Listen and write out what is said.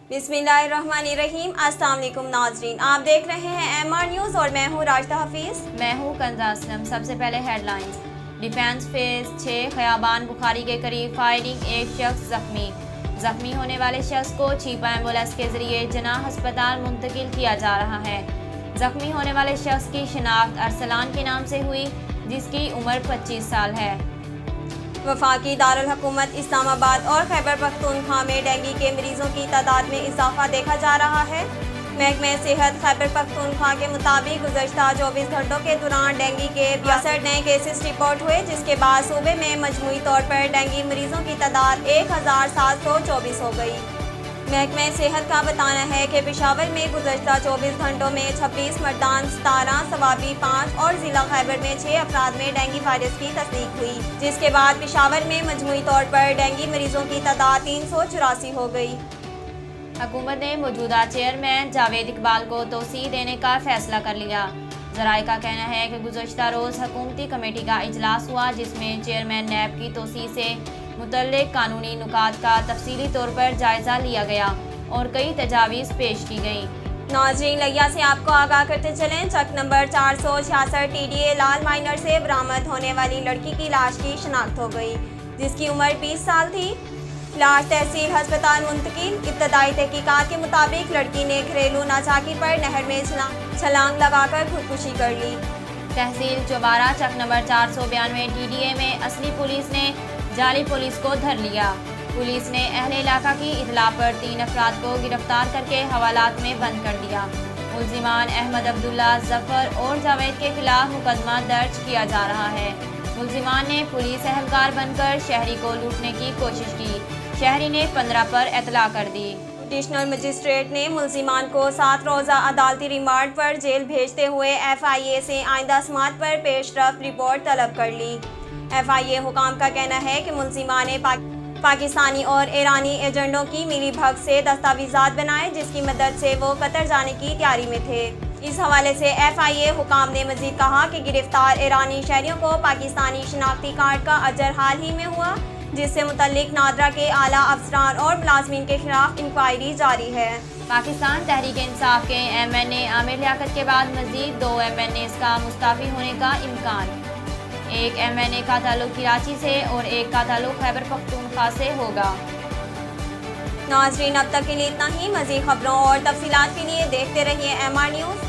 बिस्मिल्लाहिर्रहमानिर्रहीम। अस्सलाम वालेकुम नाजरीन, आप देख रहे हैं MR न्यूज़ और मैं हूँ राशिदा हफीज़। मैं हूँ कंजा असलम। सबसे पहले headlines. Defence phase 6 Khayaban Bukhari के करीब फायरिंग, एक शख्स जख्मी होने वाले शख्स को छिपा एम्बुलेंस के जरिए जनाह अस्पताल मुंतकिल किया जा रहा है। जख्मी होने वाले शख्स की शिनाख्त अरसलान के नाम से हुई, जिसकी उम्र 25 साल है। वफाकी दारुल हुकूमत इस्लामाबाद और खैबर पख्तूनख्वा में डेंगू के मरीजों की तादाद में इजाफा देखा जा रहा है। महकमे सेहत खैबर पख्तूनख्वा के मुताबिक गुज़श्ता 24 घंटों के दौरान डेंगू के 62 नए केसेस रिपोर्ट हुए, जिसके बाद सूबे में मजमूई तौर पर डेंगू मरीजों की तादाद 1724 हो गई। महकमे सेहत का बताना है कि पेशावर में गुज़श्ता 24 घंटों में 26 मर्दान, 17 सवाबी 5 और ज़िला खैबर में 6 अफराद में डेंगू वायरस की तस्दीक हुई, जिसके बाद पेशावर में मजमूई तौर पर डेंगू मरीजों की तादाद 384 हो गई। हुकूमत ने मौजूदा चेयरमैन जावेद इकबाल को तोसी देने का फैसला कर लिया। ज़राए का कहना है कि गुज़श्ता रोज़ हुकूमती कमेटी का इजलास हुआ, जिसमें चेयरमैन नैब की तोसी से मुतल्लिक़ कानूनी नुकात का तफसीली तौर पर जायज़ा लिया गया और कई तजावीज़ पेश की गई। नाज़रीन, लिया से आपको आगाह करते चलें, चक नंबर 466 TDA लाल माइनर से बरामद होने वाली लड़की की लाश की शिनाख्त हो गई, जिसकी उम्र 20 साल थी। लाश तहसील हस्पताल मुंतकिल। इब्तदाई तहकीकात के मुताबिक लड़की ने घरेलू नाचाकी पर नहर में छलांग लगाकर खुदकुशी कर ली। तहसील चौबारा चक नंबर 492 TDA में असली पुलिस ने जाली पुलिस को धर लिया। पुलिस ने अहले इलाका की इतला पर 3 अफराद को गिरफ्तार करके हवालात में बंद कर दिया। मुल्जिमान अहमद अब्दुल्ला, जफर और जावेद के खिलाफ मुकदमा दर्ज किया जा रहा है। मुल्जिमान ने पुलिस एहलकार बनकर शहरी को लूटने की कोशिश की। शहरी ने 15 पर इतला कर दी। एडिशनल मजिस्ट्रेट ने मुल्जिमान को 7 रोज़ा अदालती रिमांड पर जेल भेजते हुए FIA से आइंदा समाअत पर पेशरफ्त रिपोर्ट तलब कर ली। FIA हुकाम का कहना है कि मुल्जिमान ने पाकिस्तानी और ईरानी एजेंटों की मिली भगत से दस्तावेज़ात बनाए, जिसकी मदद से वो कतर जाने की तैयारी में थे। इस हवाले से FIA हुकाम ने मजीद कहा कि गिरफ्तार ईरानी शहरियों को पाकिस्तानी शनाख्ती कार्ड का अजर हाल ही में हुआ, जिससे मुतल्लिक नादरा के आला अफसरान और मुलाजमीन के खिलाफ इंक्वायरी जारी है। पाकिस्तान तहरीक इंसाफ के MNA आमिर लियाकत के बाद मजीद 2 MNAs का मुस्ताफ़ी होने का इम्कान। एक MNA का ताल्लुक कराची से और एक का ताल्लुक खैबर पख्तूनख्वा से होगा। नाज़रीन, अब तक के लिए इतना ही। मज़ीद खबरों और तफसीलात के लिए देखते रहिए MR न्यूज़।